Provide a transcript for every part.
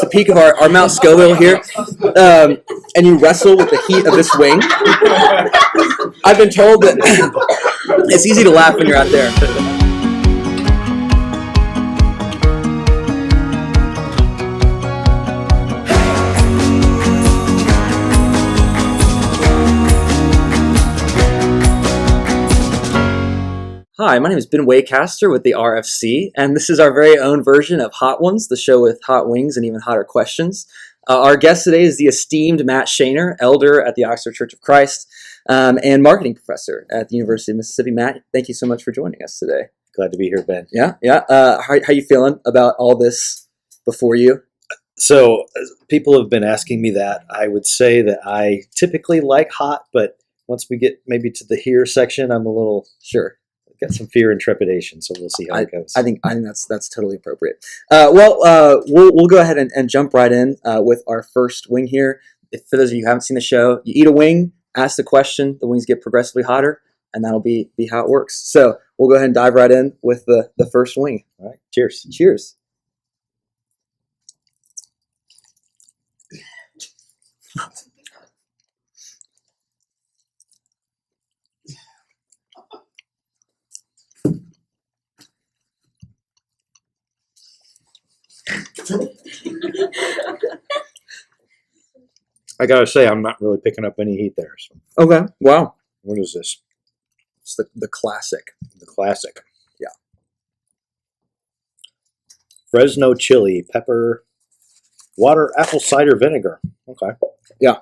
the peak of our Mount Scoville here, and you wrestle with the heat of this wing. I've been told that it's easy to laugh when you're out there. Hi, my name is Ben Wacaster with the RFC, and this is our very own version of Hot Ones, the show with hot wings and even hotter questions. Our guest today is the esteemed Matt Shaner, elder at the Wacaster Church of Christ, and marketing professor at the University of Mississippi. Matt, thank you so much for joining us today. Glad to be here, Ben. Yeah. How you feeling about all this before you? So, people have been asking me that. I would say that I typically like hot, but once we get maybe to the here section, I'm a little got some fear and trepidation. So we'll see how it goes. I think that's totally appropriate. We'll go ahead and jump right in with our first wing here. For those of you who haven't seen the show, you eat a wing, ask the question, the wings get progressively hotter, and that'll be how it works. So we'll go ahead and dive right in with the first wing. All right. Cheers. Cheers. I gotta say, I'm not really picking up any heat there. So. Okay. Wow. What is this? It's the classic. The classic. Yeah. Fresno chili, pepper, water, apple cider vinegar. Okay. Yeah.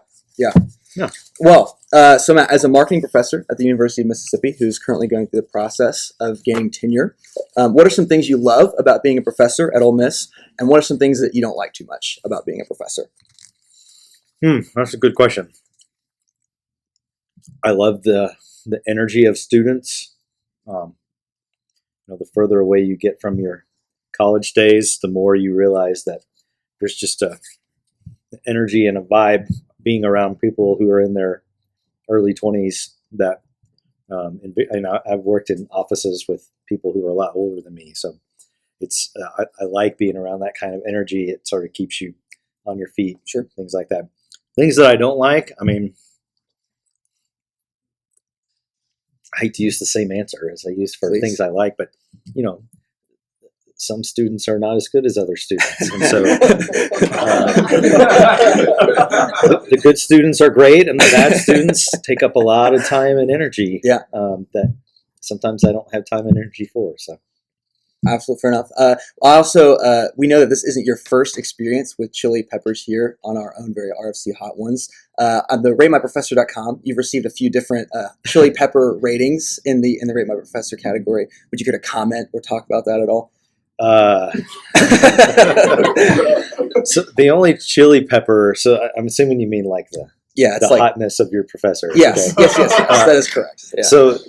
Well, so Matt, as a marketing professor at the University of Mississippi, who's currently going through the process of gaining tenure, what are some things you love about being a professor at Ole Miss, and what are some things that you don't like too much about being a professor? That's a good question. I love the energy of students. The further away you get from your college days, the more you realize that there's just an energy and a vibe being around people who are in their early 20s that I've worked in offices with people who are a lot older than me. So it's I like being around that kind of energy. It sort of keeps you on your feet. Sure. Things like that. Things that I don't like, I hate to use the same answer as I use for things I like, but some students are not as good as other students, and so the good students are great, and the bad students take up a lot of time and energy. Yeah. That sometimes I don't have time and energy for. So. Absolutely, fair enough. Also, we know that this isn't your first experience with chili peppers here on our own very RFC Hot Ones. On the RateMyProfessor.com, you've received a few different chili pepper ratings in the Rate My Professor category. Would you care to comment or talk about that at all? So the only chili pepper. So I'm assuming you mean like the hotness of your professor. Yes, okay. yes, that is correct. Yeah. So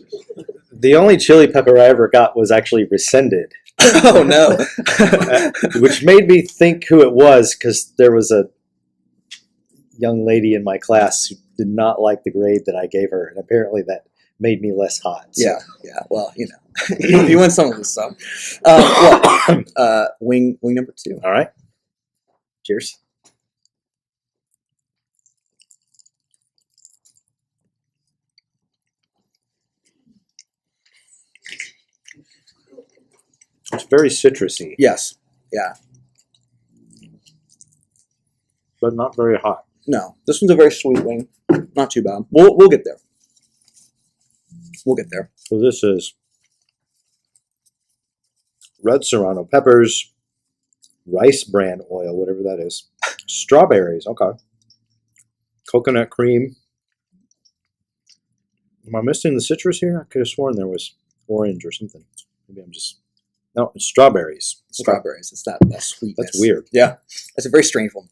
the only chili pepper I ever got was actually rescinded. Oh no! Which made me think who it was, because there was a young lady in my class who did not like the grade that I gave her, and apparently that made me less hot. So. Yeah. Well, you win some of this stuff. Wing number 2. All right. Cheers. It's very citrusy. Yes. Yeah. But not very hot. No, this one's a very sweet wing. Not too bad. We'll get there. So this is red serrano peppers, rice bran oil, whatever that is, strawberries. Okay. Coconut cream. Am I missing the citrus here? I could have sworn there was orange or something. Maybe I'm just. No, it's strawberries. Strawberries. It's that sweetness. That's weird. Yeah. That's a very strange one.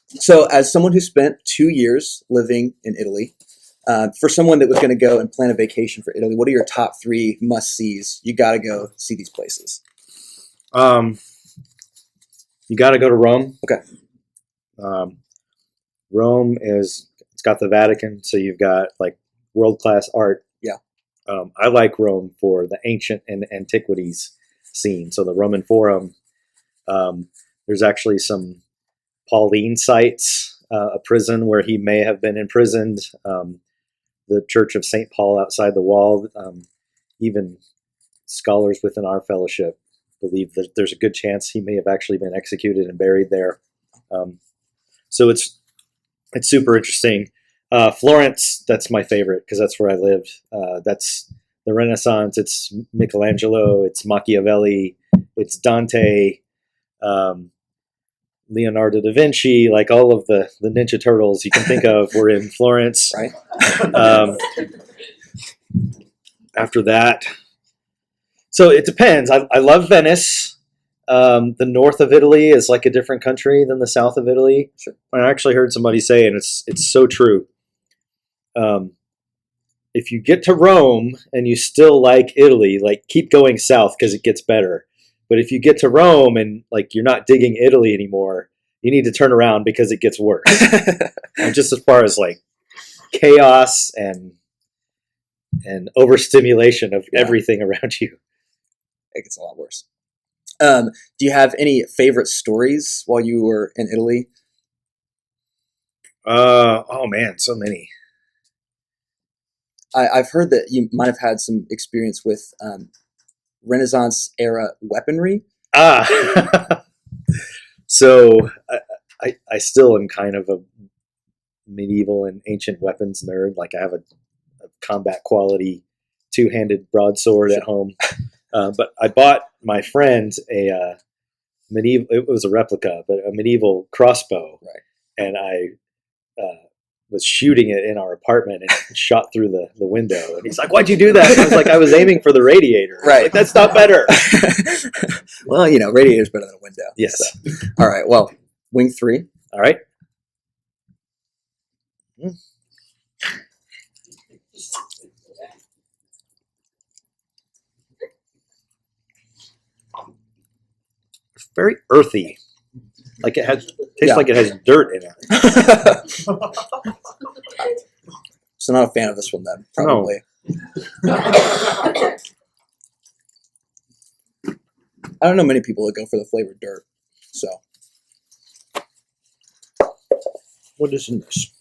So as someone who spent 2 years living in Italy, for someone that was going to go and plan a vacation for Italy, what are your top 3 must-sees? You got to go see these places. You got to go to Rome. Okay. Rome it's got the Vatican, so you've got like world-class art. Yeah. I like Rome for the ancient and antiquities scene. So the Roman Forum, There's actually some Pauline sites, a prison where he may have been imprisoned. The Church of St. Paul outside the wall. Even scholars within our fellowship believe that there's a good chance he may have actually been executed and buried there. So it's super interesting. Florence, that's my favorite because that's where I lived. That's the Renaissance. It's Michelangelo. It's Machiavelli. It's Dante. Leonardo da Vinci. Like all of the Ninja Turtles you can think of were in Florence. Right. After that, so it depends. I love Venice. The north of Italy is like a different country than the south of Italy. Sure. I actually heard somebody say, and it's so true. If you get to Rome and you still like Italy, like keep going south because it gets better. But if you get to Rome and like you're not digging Italy anymore, you need to turn around because it gets worse. And just as far as like chaos and overstimulation of everything around you. It gets a lot worse. Do you have any favorite stories while you were in Italy? Oh man, so many. I've heard that you might have had some experience with Renaissance era weaponry. So I still am kind of a medieval and ancient weapons nerd. Like I have a combat quality two-handed broadsword at home. But I bought my friend a medieval. It was a replica, but a medieval crossbow. Right. And I was shooting it in our apartment and it shot through the window. And he's like, "Why'd you do that?" And I was like, "I was aiming for the radiator." Right. Like, that's not better. Well, radiator's better than a window. Yes. So. All right. Well, wing 3. All right. It's very earthy. Like it tastes like it has dirt in it. So not a fan of this one then, probably. No. I don't know many people that go for the flavored dirt. So What is in this?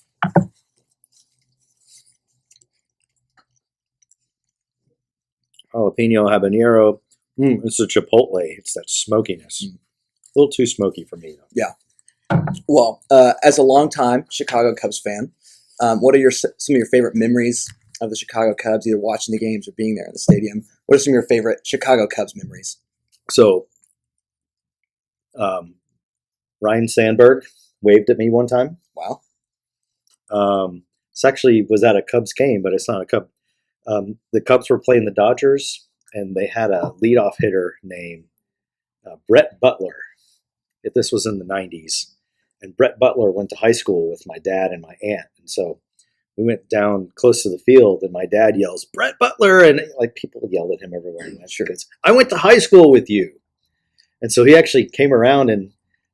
Jalapeno habanero. It's a chipotle. It's that smokiness. A little too smoky for me, though. Yeah. Well, as a longtime Chicago Cubs fan, what are some of your favorite memories of the Chicago Cubs, either watching the games or being there in the stadium? What are some of your favorite Chicago Cubs memories? So, Ryan Sandberg waved at me one time. Wow. This actually was at a Cubs game, but it's not a Cub. The Cubs were playing the Dodgers, and they had a leadoff hitter named Brett Butler. This was in the 90s. And Brett Butler went to high school with my dad and my aunt. And so we went down close to the field, and my dad yells, "Brett Butler!" And like people yelled at him everywhere. And sure, I went to high school with you. And so he actually came around and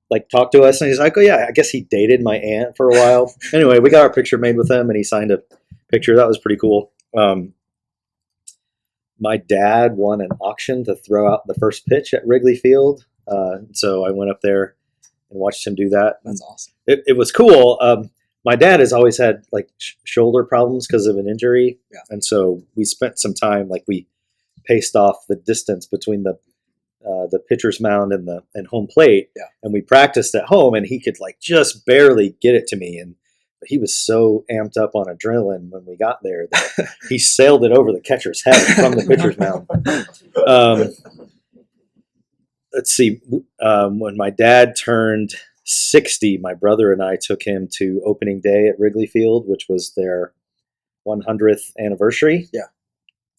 like talked to us, and he's like, "Oh yeah, I guess he dated my aunt for a while." Anyway, we got our picture made with him, and he signed a picture. That was pretty cool. My dad won an auction to throw out the first pitch at Wrigley Field. So I went up there and watched him do that. That's awesome. It was cool. My dad has always had like shoulder problems because of an injury. Yeah. And so we spent some time, like we paced off the distance between the pitcher's mound and home plate. Yeah. And we practiced at home, and he could like just barely get it to me. And he was so amped up on adrenaline when we got there that he sailed it over the catcher's head from the pitcher's mound. Let's see. When my dad turned 60, my brother and I took him to opening day at Wrigley Field, which was their 100th anniversary. Yeah.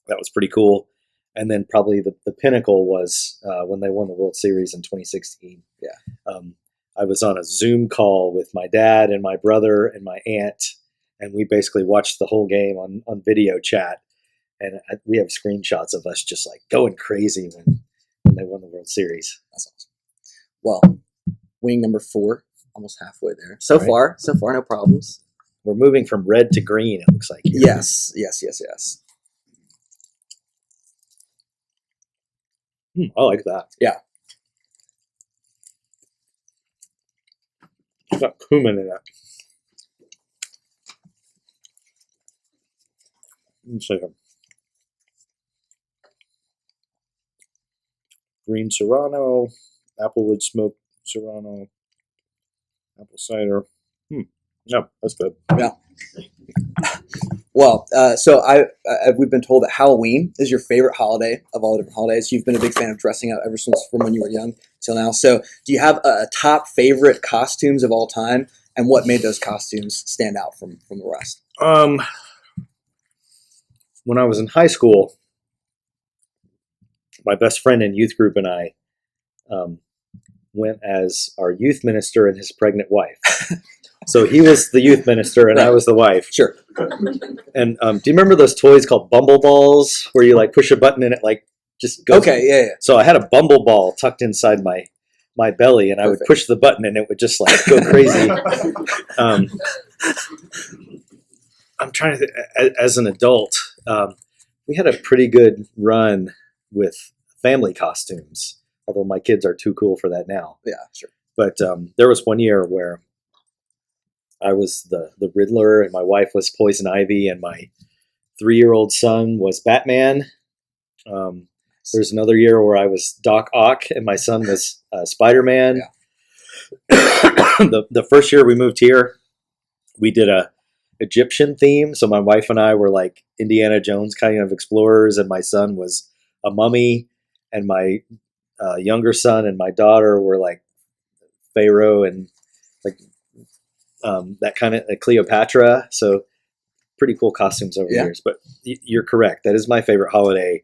That was pretty cool. And then probably the pinnacle was when they won the World Series in 2016. Yeah. I was on a Zoom call with my dad and my brother and my aunt, and we basically watched the whole game on video chat. And we have screenshots of us just like going crazy when they won the World Series. That's awesome. Well, wing number 4, almost halfway there. So far, no problems. We're moving from red to green, it looks like. Here. Yes. I like that. Yeah. It's got cumin in it. Let's see. Green Serrano, applewood smoked Serrano, apple cider. Yeah, that's good. Yeah. Well, we've been told that Halloween is your favorite holiday of all the different holidays. You've been a big fan of dressing up ever since from when you were young till now. So, do you have a top favorite costumes of all time, and what made those costumes stand out from the rest? When I was in high school, my best friend in youth group and I went as our youth minister and his pregnant wife. So he was the youth minister and I was the wife. Sure. And do you remember those toys called Bumble Balls, where you like push a button and it like just goes? Okay, yeah. So I had a Bumble Ball tucked inside my belly, and I would push the button and it would just like go crazy. I'm trying to think, as an adult, we had a pretty good run with family costumes, although my kids are too cool for that now. Yeah, sure. But there was one year where I was the Riddler and my wife was Poison Ivy and my 3-year-old son was Batman. There's another year where I was Doc Ock and my son was Spider-Man. Yeah. The first year we moved here, we did a Egyptian theme. So my wife and I were like Indiana Jones kind of explorers, and my son was a mummy, and my younger son and my daughter were like Pharaoh and like that kind of Cleopatra. So pretty cool costumes over the years. But you're correct. That is my favorite holiday,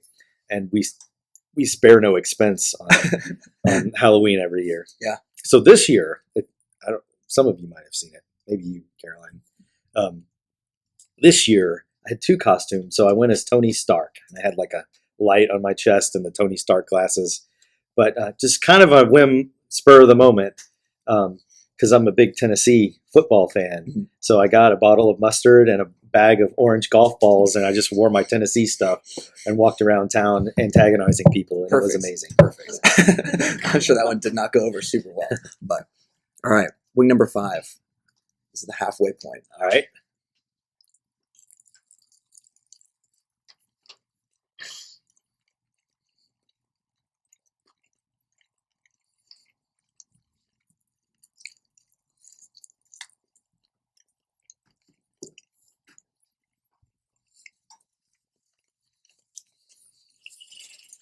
and we spare no expense on Halloween every year. Yeah. So this year, some of you might have seen it. Maybe you, Caroline. This year, I had 2 costumes. So I went as Tony Stark, and I had like a light on my chest and the Tony Stark glasses. But just kind of a whim, spur of the moment, because I'm a big Tennessee football fan. Mm-hmm. So I got a bottle of mustard and a bag of orange golf balls, and I just wore my Tennessee stuff and walked around town antagonizing people. And Perfect. It was amazing. Perfect. I'm sure that one did not go over super well. But all right, wing number 5. This is the halfway point. All right.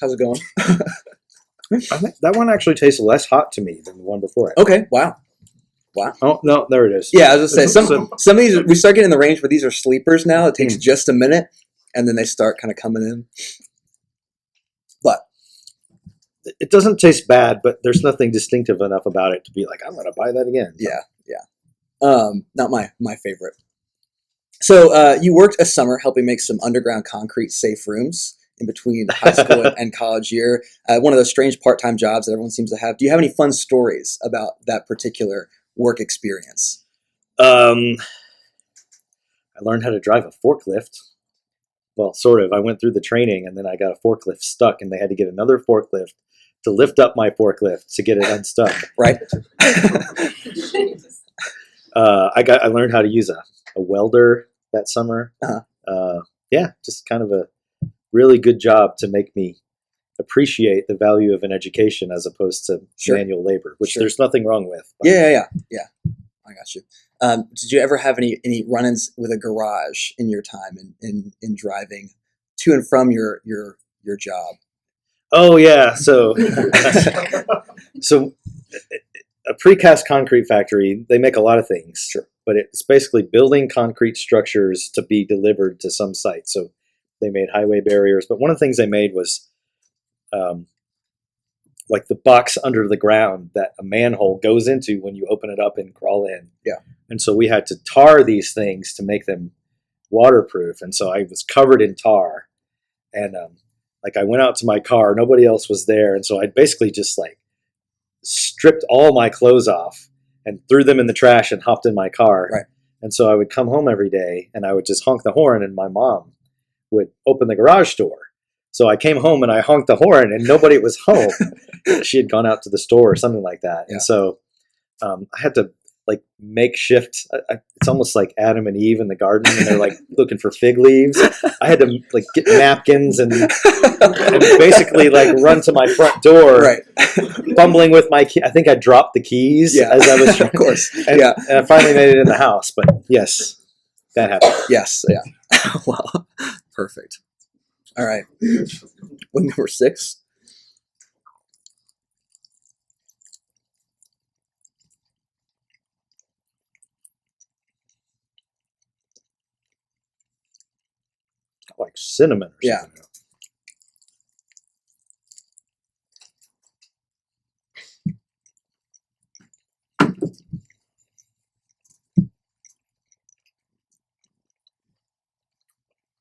How's it going? I think that one actually tastes less hot to me than the one before it. Okay, wow. Oh, no, there it is. Yeah, I was going to say, some of these, we start getting in the range where these are sleepers now. It takes just a minute, and then they start kind of coming in. But it doesn't taste bad, but there's nothing distinctive enough about it to be like, I'm going to buy that again. Yeah. Not my favorite. So you worked a summer helping make some underground concrete safe rooms in between high school and college year. One of those strange part-time jobs that everyone seems to have. Do you have any fun stories about that particular work experience? I learned how to drive a forklift. Well, sort of. I went through the training, and then I got a forklift stuck, and they had to get another forklift to lift up my forklift to get it unstuck. Right. I learned how to use a welder that summer. Uh-huh. Just kind of a really good job to make me appreciate the value of an education as opposed to manual labor, which there's nothing wrong with. But. Yeah. I got you. Did you ever have any run-ins with a garage in your time in driving to and from your job? Oh yeah. So a precast concrete factory, they make a lot of things. Sure. But it's basically building concrete structures to be delivered to some site. So they made highway barriers, but one of the things they made was like the box under the ground that a manhole goes into when you open it up and crawl in. Yeah. And so we had to tar these things to make them waterproof. And so I was covered in tar, and I went out to my car, nobody else was there. And so I basically just like stripped all my clothes off and threw them in the trash and hopped in my car. Right. And so I would come home every day and I would just honk the horn, and my mom would open the garage door. So I came home and I honked the horn and nobody was home. She had gone out to the store or something like that. Yeah. And so I had to like makeshift. It's almost like Adam and Eve in the garden, and they're like looking for fig leaves. I had to like get napkins and basically like run to my front door, Right. fumbling with my key. I think I dropped the keys as I was, of course. and I finally made it in the house. But yes, that happened. Yes. Yeah. Well, perfect. All right. Wing number 6. Like cinnamon or something. Yeah.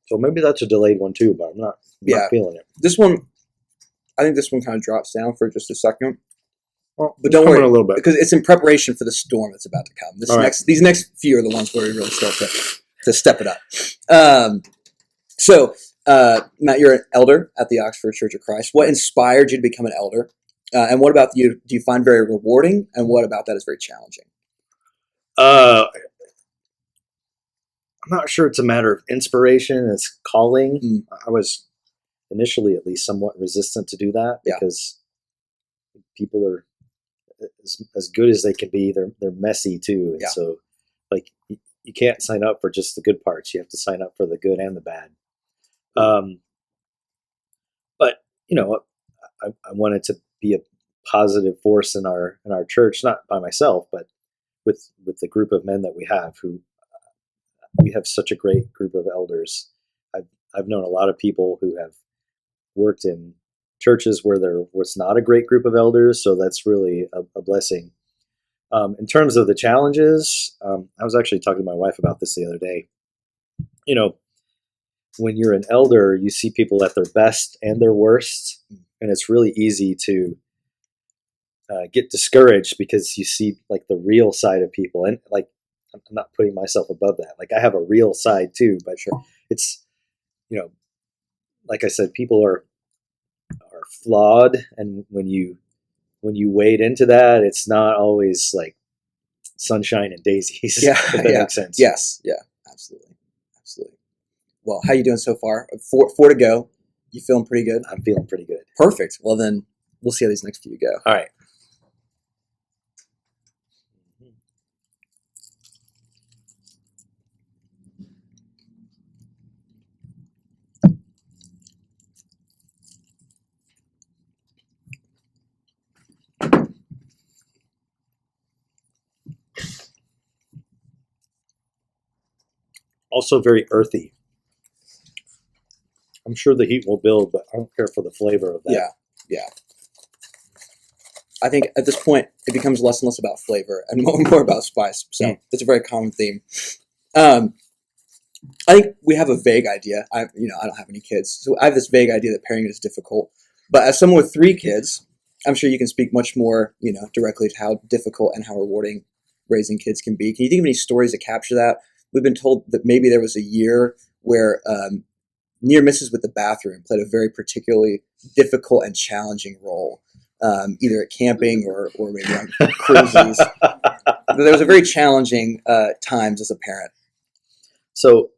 So maybe that's a delayed one too, but I'm not feeling it. This one, I think this one kind of drops down for just a second. Well, but don't worry, a little bit because it's in preparation for the storm that's about to come. These next few are the ones where we really start to step it up. So, Matt, you're an elder at the Oxford Church of Christ. What inspired you to become an elder? And what about you? Do you find very rewarding? And what about that is very challenging? I'm not sure it's a matter of inspiration. It's calling. I was initially at least somewhat resistant to do that because people are as good as they can be. They're messy too. And so like you can't sign up for just the good parts. You have to sign up for the good and the bad. But I wanted to be a positive force in our church, not by myself, but with the group of men that we have we have such a great group of elders. I've known a lot of people who have worked in churches where there was not a great group of elders, so that's really a blessing. In terms of the challenges, I was actually talking to my wife about this the other day. When you're an elder, you see people at their best and their worst, and it's really easy to get discouraged because you see like the real side of people, and like I'm not putting myself above that. Like I have a real side too, but it's like I said, people are flawed, and when you wade into that, it's not always like sunshine and daisies. If that makes sense. Yes, absolutely. Well, how you doing so far? Four to go. You feeling pretty good? I'm feeling pretty good. Perfect. Well, then we'll see how these next few go. All right. Also very earthy. I'm sure the heat will build, but I don't care for the flavor of that. Yeah. I think at this point it becomes less and less about flavor and more about spice. So it's a very common theme. I think we have a vague idea. I don't have any kids, so I have this vague idea that parenting is difficult. But as someone with 3 kids, I'm sure you can speak much more, directly to how difficult and how rewarding raising kids can be. Can you think of any stories that capture that? We've been told that maybe there was a year where near misses with the bathroom played a very particularly difficult and challenging role, either at camping or maybe on cruises. There was a very challenging times as a parent. So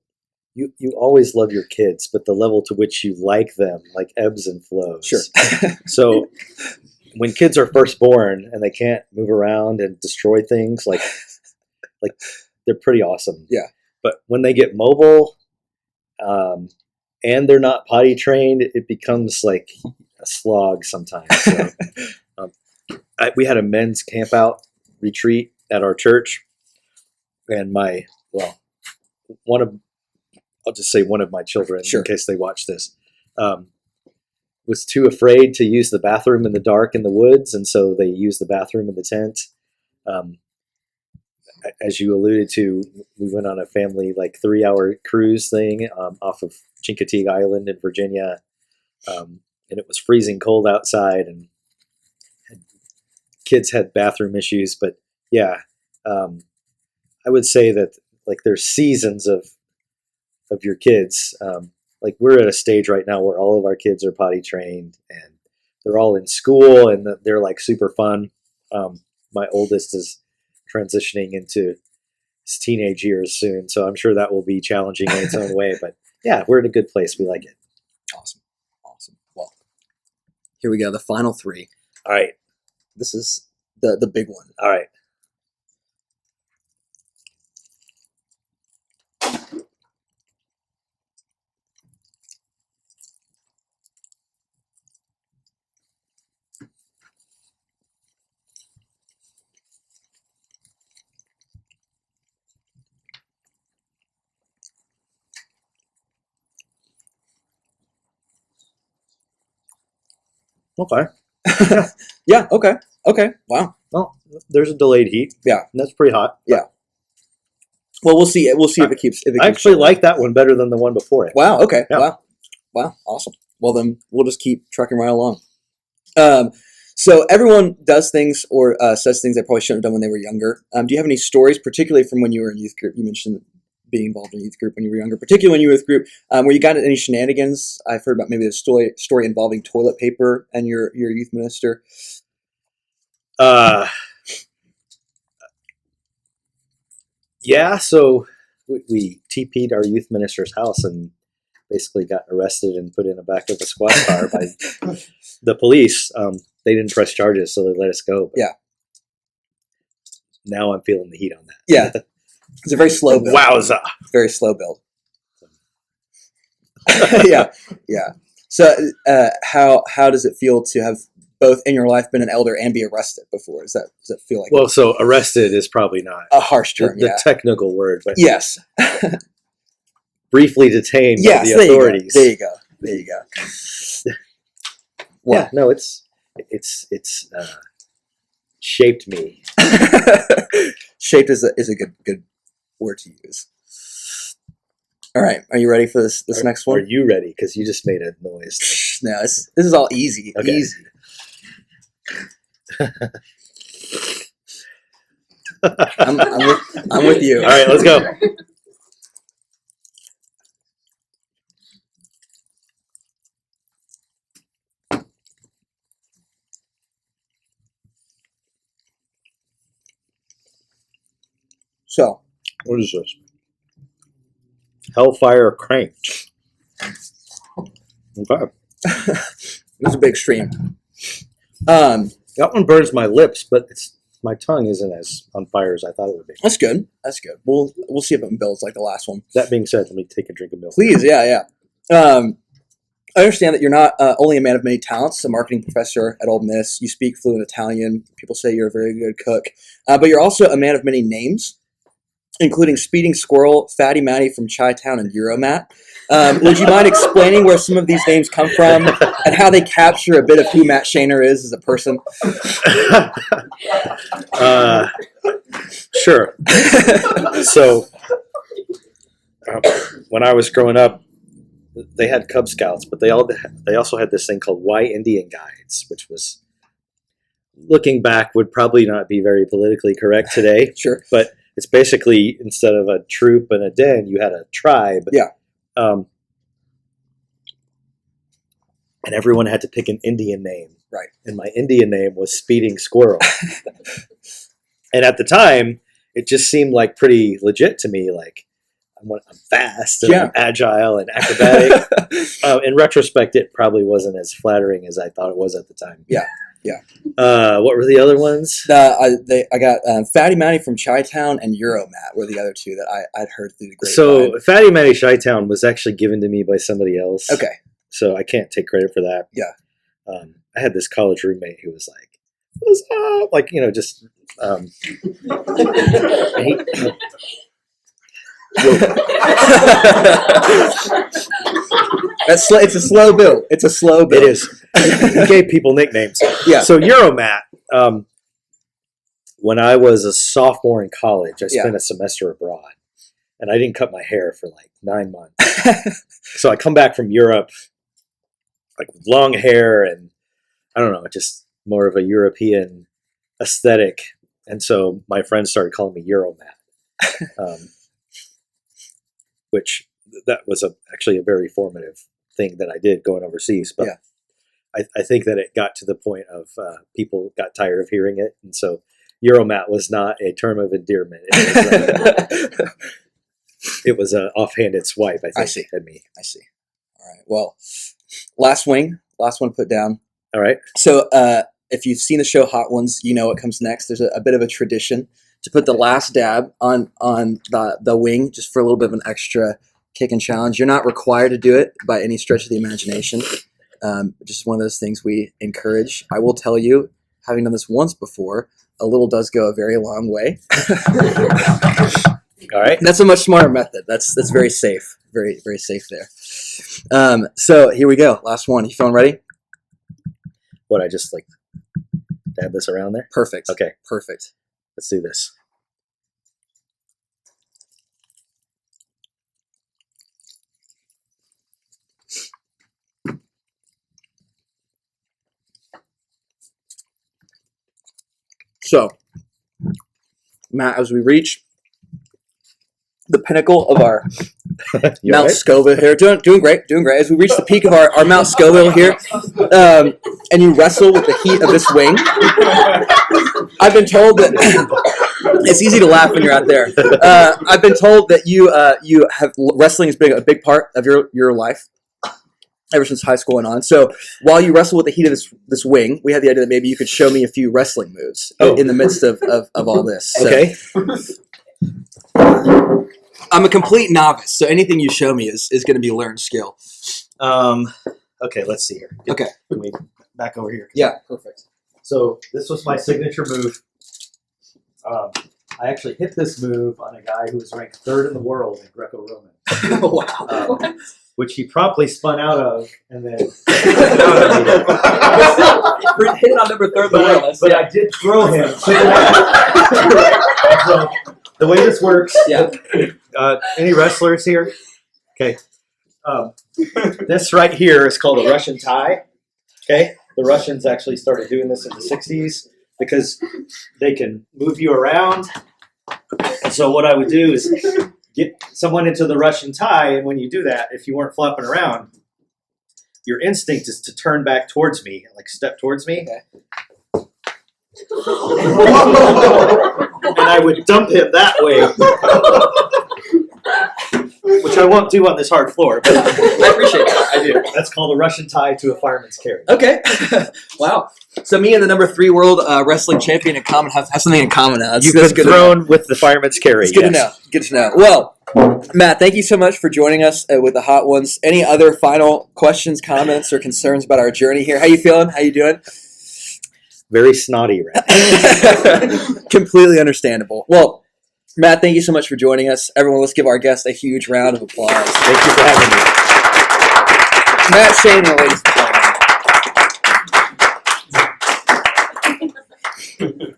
you always love your kids, but the level to which you like them like ebbs and flows. Sure. So when kids are first born and they can't move around and destroy things, like they're pretty awesome. Yeah. But when they get mobile, and they're not potty trained, it becomes like a slog sometimes. So, we had a men's camp out retreat at our church, and I'll just say one of my children, in case they watch this, was too afraid to use the bathroom in the dark in the woods, and so they used the bathroom in the tent. As you alluded to, we went on a family 3-hour cruise thing off of Chincoteague Island in Virginia, and it was freezing cold outside, and kids had bathroom issues. But I would say that there's seasons of your kids. We're at a stage right now where all of our kids are potty trained, and they're all in school, and they're super fun. My oldest is transitioning into his teenage years soon. So I'm sure that will be challenging in its own way. But yeah, we're in a good place. We like it. Awesome. Well, here we go. The final three. All right. This is the big one. All right. Okay. Yeah. Okay. Wow. Well, there's a delayed heat. Yeah. And that's pretty hot. Yeah. Well, we'll see. We'll see if it keeps. I actually like that one better than the one before it. Wow. Okay. Yeah. Wow. Awesome. Well, then we'll just keep trucking right along. So everyone does things or says things they probably shouldn't have done when they were younger. Do you have any stories, particularly from when you were in youth group? You mentioned being involved in youth group when you were younger, particularly when you were with group, where you got into any shenanigans. I've heard about maybe a story involving toilet paper and your youth minister. Yeah, so we TP'd our youth minister's house and basically got arrested and put in the back of a squad car by the police. They didn't press charges, so they let us go. But Yeah. Now I'm feeling the heat on that. Yeah. It's a very slow build. Wowza. Very slow build. Yeah. So how does it feel to have both in your life been an elder and be arrested before? Does that feel like Well, so arrested is probably not a harsh term? the technical word, but yes. briefly detained by the authorities. There you go. Well, yeah, no, it's shaped me. Shaped is a good word to use. All right, are you ready for this next one? Are you ready? Because you just made a noise. No, this is all easy. Okay. Easy. I'm with you. All right, let's go. So, what is this? Hellfire Cranked. Okay. It was a big stream. That one burns my lips, but my tongue isn't as on fire as I thought it would be. That's good. We'll see if it builds like the last one. That being said, let me take a drink of milk. Please, yeah. I understand that you're not only a man of many talents, a marketing professor at Ole Miss. You speak fluent Italian. People say you're a very good cook. But you're also a man of many names, including Speeding Squirrel, Fatty Matty from Chi-Town, and Euromat. Would you mind explaining where some of these names come from and how they capture a bit of who Matt Shaner is as a person? Sure. So, when I was growing up, they had Cub Scouts, but they also had this thing called Why Indian Guides, which was, looking back, would probably not be very politically correct today. Sure. But it's basically, instead of a troop and a den, you had a tribe. Yeah. And everyone had to pick an Indian name. Right. And my Indian name was Speeding Squirrel. And at the time, it just seemed like pretty legit to me. Like, I'm fast and I'm agile and acrobatic. In retrospect, it probably wasn't as flattering as I thought it was at the time. Yeah. What were the other ones? I got Fatty Matty from Chi-Town and Euromat were the other two that I'd heard through the grapevine. So Fatty Matty Chi-Town was actually given to me by somebody else. Okay. So I can't take credit for that. Yeah. I had this college roommate who was like, "What's up?" Like, just. It's a slow build. It is. He gave people nicknames. Yeah. So Euromat. When I was a sophomore in college, I spent a semester abroad, and I didn't cut my hair for like 9 months. So I come back from Europe, like with long hair, and I don't know, just more of a European aesthetic. And so my friends started calling me Euromat, which that was actually a very formative thing that I did going overseas. But I think that it got to the point of people got tired of hearing it. And so Euromat was not a term of endearment. It was an offhanded swipe, I think, I see. at me. I see. All right. Well, last one put down. All right. So if you've seen the show Hot Ones, you know what comes next. There's a bit of a tradition to put the last dab on the wing just for a little bit of an extra kick and challenge. You're not required to do it by any stretch of the imagination. Just one of those things we encourage. I will tell you, having done this once before, a little does go a very long way. All right. That's a much smarter method. That's very safe. Very, very safe there. So here we go. Last one. You feeling ready? What, I just like dab this around there? Perfect. Okay. Perfect. Let's do this. So, Matt, as we reach the pinnacle of our You Mount all right? Scoville here, doing great. As we reach the peak of our Mount Scoville here, and you wrestle with the heat of this wing, I've been told that it's easy to laugh when you're out there. I've been told that you have wrestling has been a big part of your life ever since high school and on. So while you wrestle with the heat of this wing, we had the idea that maybe you could show me a few wrestling moves in the midst of all this. So, Okay. I'm a complete novice, so anything you show me is going to be learned skill. Okay, let's see here. Okay. Can we back over here? Yeah, perfect. So this was my signature move. I actually hit this move on a guy who was ranked third in the world in Greco-Roman, Wow. which he promptly spun out of and then Hit it on number third. but I did throw him. So the way this works, Yeah. any wrestlers here? Okay. This right here is called a Russian tie. Okay. The Russians actually started doing this in the 60s because they can move you around. And so what I would do is get someone into the Russian tie, and when you do that, if you weren't flopping around, your instinct is to turn back towards me, like step towards me. Okay. And I would dump him that way. Which I won't do on this hard floor, but I appreciate that. I do. that's called a Russian tie to a fireman's carry. Okay. Wow. So me and the number 3 world wrestling champion in common have something in common now. You've That's been good to know. thrown with the fireman's carry. It's good to know. Good to know. Well, Matt, thank you so much for joining us with the Hot Ones. Any other final questions, comments, or concerns about our journey here? How you feeling? How you doing? Very snotty, right? Completely understandable. Well, Matt, thank you so much for joining us. Everyone, let's give our guest a huge round of applause. Thank you for having me. Matt Shaner, ladies and gentlemen.